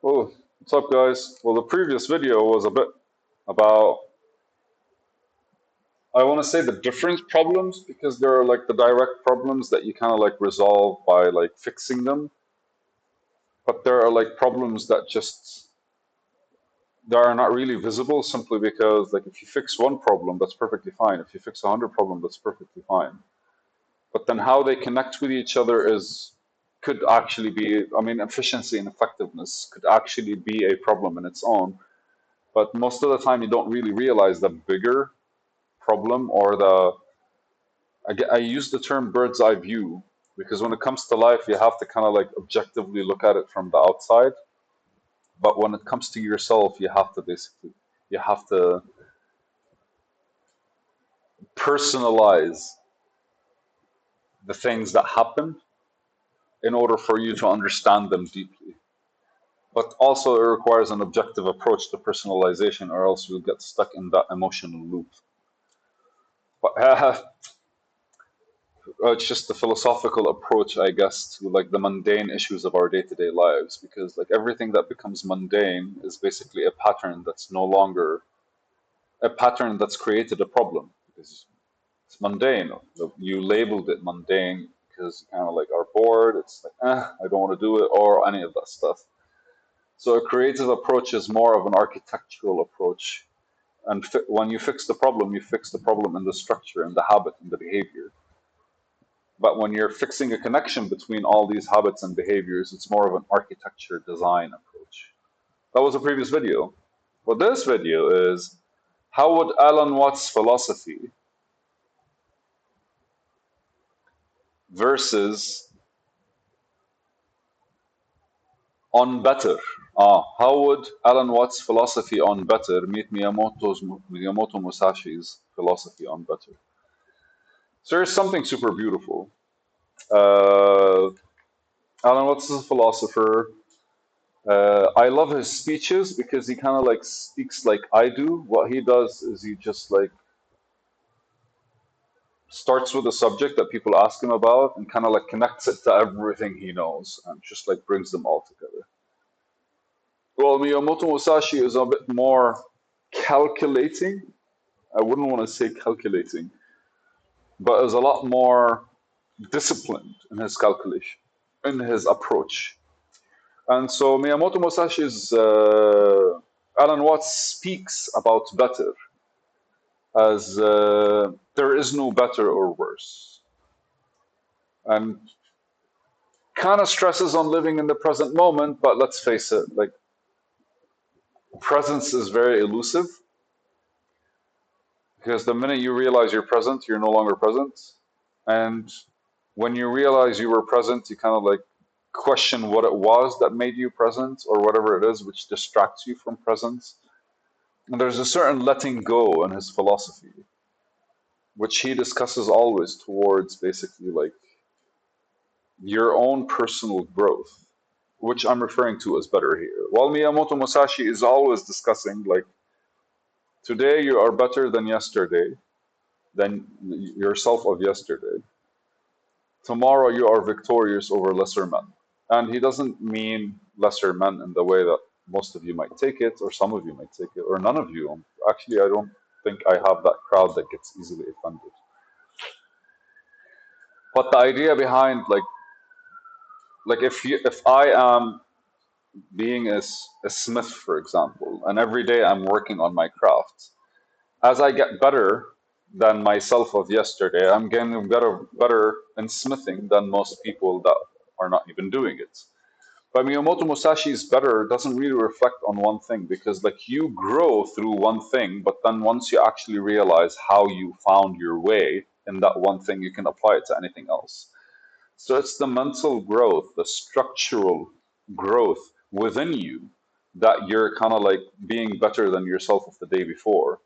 Oh, what's up, guys? Well, the previous video was a bit about, I want to say the different problems because there are like the direct problems that you kind of like resolve by like fixing them, but there are like problems that just they are not really visible simply because like if you fix one problem, that's perfectly fine. If you fix 100 problems, that's perfectly fine. But then how they connect with each other is could actually be, I mean, efficiency and effectiveness could actually be a problem in its own. But most of the time, you don't really realize the bigger problem or I use the term bird's eye view because when it comes to life, you have to kind of like objectively look at it from the outside. But when it comes to yourself, you have to basically, you have to personalize the things that happen in order for you to understand them deeply. But also, it requires an objective approach to personalization, or else you'll get stuck in that emotional loop. But it's just the philosophical approach, I guess, to like the mundane issues of our day-to-day lives, because like everything that becomes mundane is basically a pattern that's no longer a pattern that's created a problem because it's mundane. You labeled it mundane because you kind of like are bored. It's like, I don't want to do it, or any of that stuff. So a creative approach is more of an architectural approach. And when you fix the problem, you fix the problem in the structure, in the habit, in the behavior. But when you're fixing a connection between all these habits and behaviors, it's more of an architecture design approach. That was a previous video. Well, this video is how would Alan Watts' philosophy versus on better? How would Alan Watts' philosophy on better meet Miyamoto Musashi's philosophy on better? So there's something super beautiful. Uh, Alan Watts is a philosopher. I love his speeches because he kind of like speaks like I do. What he does is he just like starts with a subject that people ask him about and kind of like connects it to everything he knows and just like brings them all together. Well, Miyamoto Musashi is a bit more calculating. I wouldn't want to say calculating, but is a lot more disciplined in his calculation, in his approach. And so Miyamoto Musashi's Alan Watts speaks about better as there is no better or worse, and kind of stresses on living in the present moment. But let's face it, like presence is very elusive because the minute you realize you're present, you're no longer present, and when you realize you were present, you kind of like question what it was that made you present or whatever it is which distracts you from presence. And there's a certain letting go in his philosophy, which he discusses always towards basically like your own personal growth, which I'm referring to as better here. While Miyamoto Musashi is always discussing like today you are better than yesterday, than yourself of yesterday. Tomorrow you are victorious over lesser men. And he doesn't mean lesser men in the way that most of you might take it, or some of you might take it, or none of you. Actually, I don't think I have that crowd that gets easily offended. But the idea behind like if I am being a smith, for example, and every day I'm working on my craft, as I get better than myself of yesterday, I'm getting better in smithing than most people that are not even doing it. But Miyamoto Musashi's better doesn't really reflect on one thing because like you grow through one thing, but then once you actually realize how you found your way in that one thing, you can apply it to anything else. So it's the mental growth, the structural growth within you that you're kind of like being better than yourself of the day before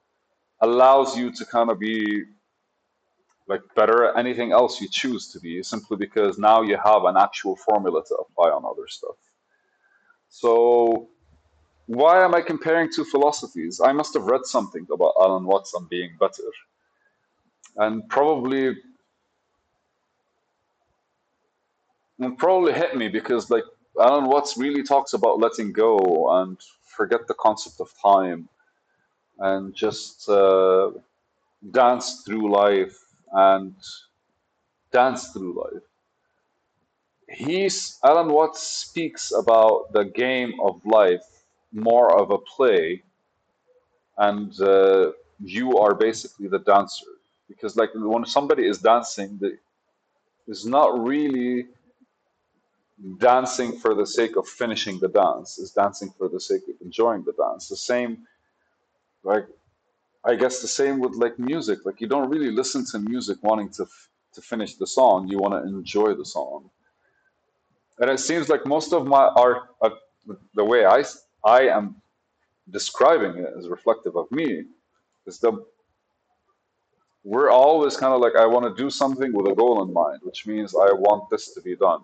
allows you to kind of be like better at anything else you choose to be simply because now you have an actual formula to apply on other stuff. So why am I comparing two philosophies? I must have read something about Alan Watson being better, and probably hit me because like Alan Watts really talks about letting go and forget the concept of time and just dance through life and dance through life. Alan Watts speaks about the game of life more of a play, and you are basically the dancer. Because like when somebody is dancing, is not really dancing for the sake of finishing the dance. Is dancing for the sake of enjoying the dance. The same, like I guess the same with like music. Like you don't really listen to music wanting to finish the song. You want to enjoy the song. And it seems like most of my art, the way I am describing it is reflective of me. Is the We're always kind of like I want to do something with a goal in mind, which means I want this to be done.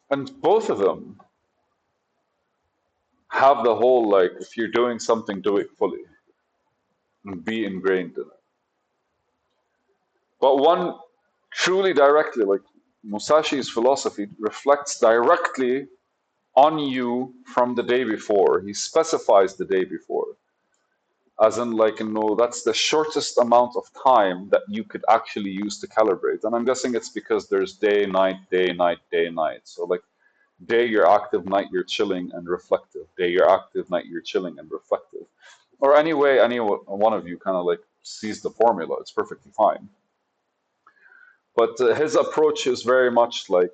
And both of them have the whole like if you're doing something, do it fully and be ingrained in it. But one truly directly, like Musashi's philosophy reflects directly on you from the day before. He specifies the day before, as in, like, that's the shortest amount of time that you could actually use to calibrate. And I'm guessing it's because there's day, night, day, night, day, night. So, like, day you're active, night you're chilling and reflective. Day you're active, night you're chilling and reflective. Or anyway, any one of you kind of like sees the formula. It's perfectly fine. But his approach is very much like,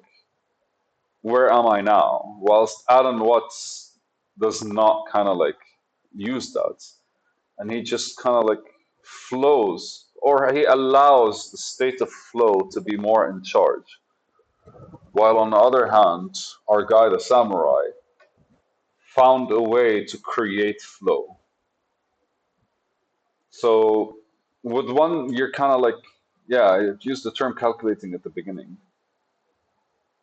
where am I now? Whilst Alan Watts does not kind of like use that. And he just kind of like flows, or he allows the state of flow to be more in charge. While on the other hand, our guy, the samurai, found a way to create flow. So with one, you're kind of like, yeah, I used the term calculating at the beginning.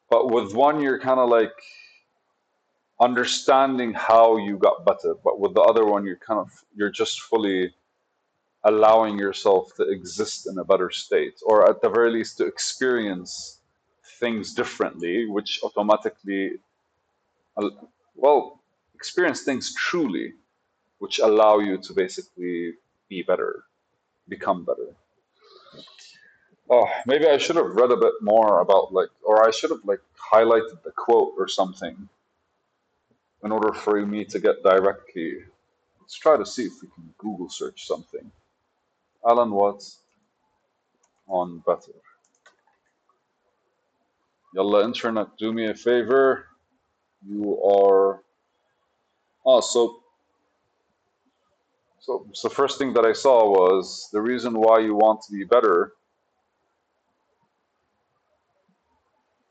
But with one, you're kind of like understanding how you got better. But with the other one, you're just fully allowing yourself to exist in a better state, or at the very least to experience things differently, which automatically, well, experience things truly, which allow you to basically be better, become better. Oh, maybe I should have read a bit more about like, or I should have like highlighted the quote or something in order for me to get directly. Let's try to see if we can Google search something. Alan Watts on better. Yalla, internet, do me a favor. You are. Oh, so the first thing that I saw was the reason why you want to be better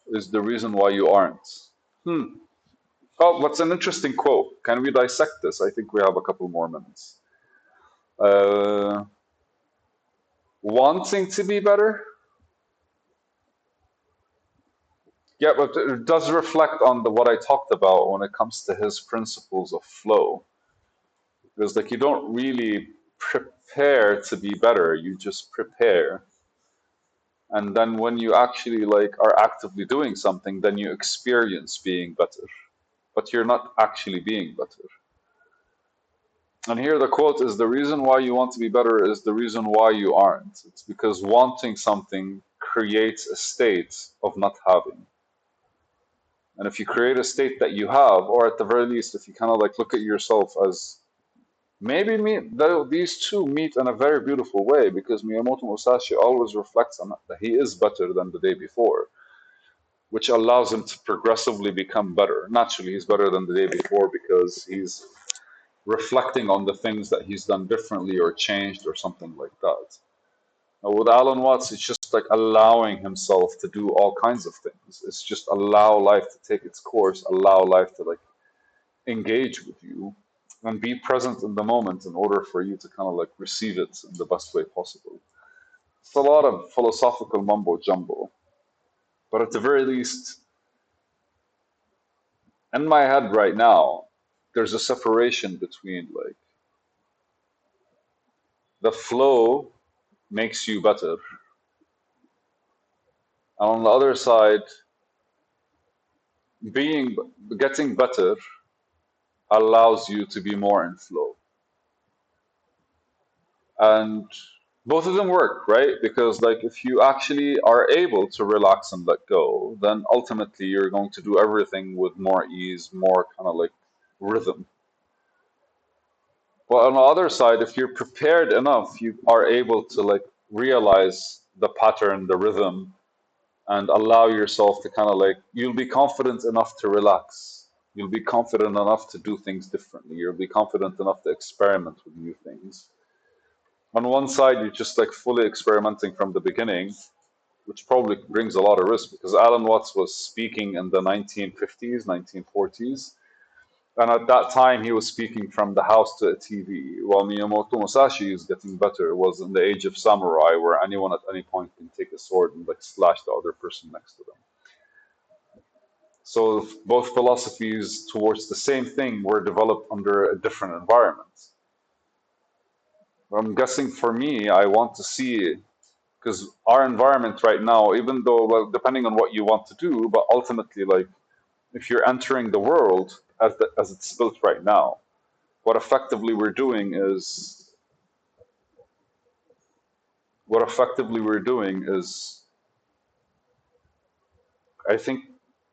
is the reason why you aren't. Hmm. Oh, what's an interesting quote? Can we dissect this? I think we have a couple more minutes. Uh, Wanting to be better? Yeah, but it does reflect on what I talked about when it comes to his principles of flow. Because like you don't really prepare to be better, you just prepare. And then when you actually like are actively doing something, then you experience being better. But you're not actually being better. And here the quote is, the reason why you want to be better is the reason why you aren't. It's because wanting something creates a state of not having. And if you create a state that you have, or at the very least, if you kind of like look at yourself as maybe these two meet in a very beautiful way, because Miyamoto Musashi always reflects on that he is better than the day before, which allows him to progressively become better. Naturally, he's better than the day before because he's reflecting on the things that he's done differently or changed or something like that. Now, with Alan Watts, it's just like allowing himself to do all kinds of things. It's just allow life to take its course, allow life to like engage with you and be present in the moment in order for you to kind of like receive it in the best way possible. It's a lot of philosophical mumbo jumbo, but at the very least, in my head right now, there's a separation between like the flow makes you better, and on the other side, being getting better allows you to be more in flow. And both of them work, right? Because like if you actually are able to relax and let go, then ultimately you're going to do everything with more ease, more kind of like rhythm. But on the other side, if you're prepared enough, you are able to like realize the pattern, the rhythm, and allow yourself to kind of like, you'll be confident enough to relax. You'll be confident enough to do things differently. You'll be confident enough to experiment with new things. On one side, you're just like fully experimenting from the beginning, which probably brings a lot of risk because Alan Watts was speaking in the 1950s, 1940s. And at that time, he was speaking from the house to a TV, while Miyamoto Musashi is getting better, was in the age of samurai, where anyone at any point can take a sword and like slash the other person next to them. So both philosophies towards the same thing were developed under a different environment. I'm guessing for me, I want to see because our environment right now, even though well, depending on what you want to do, but ultimately, like if you're entering the world as it's built right now, what effectively we're doing is what effectively we're doing is, I think,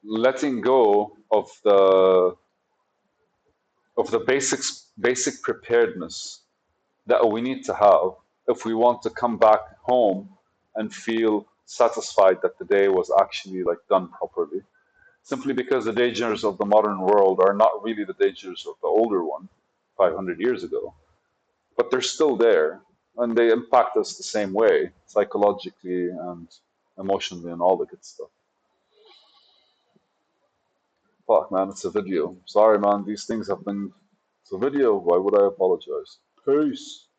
letting go of the basic preparedness that we need to have if we want to come back home and feel satisfied that the day was actually like done properly. Simply because the dangers of the modern world are not really the dangers of the older one, 500 years ago, but they're still there and they impact us the same way, psychologically and emotionally and all the good stuff. Fuck, man, it's a video. Sorry, man, these things have been. It's a video. Why would I apologize? Peace.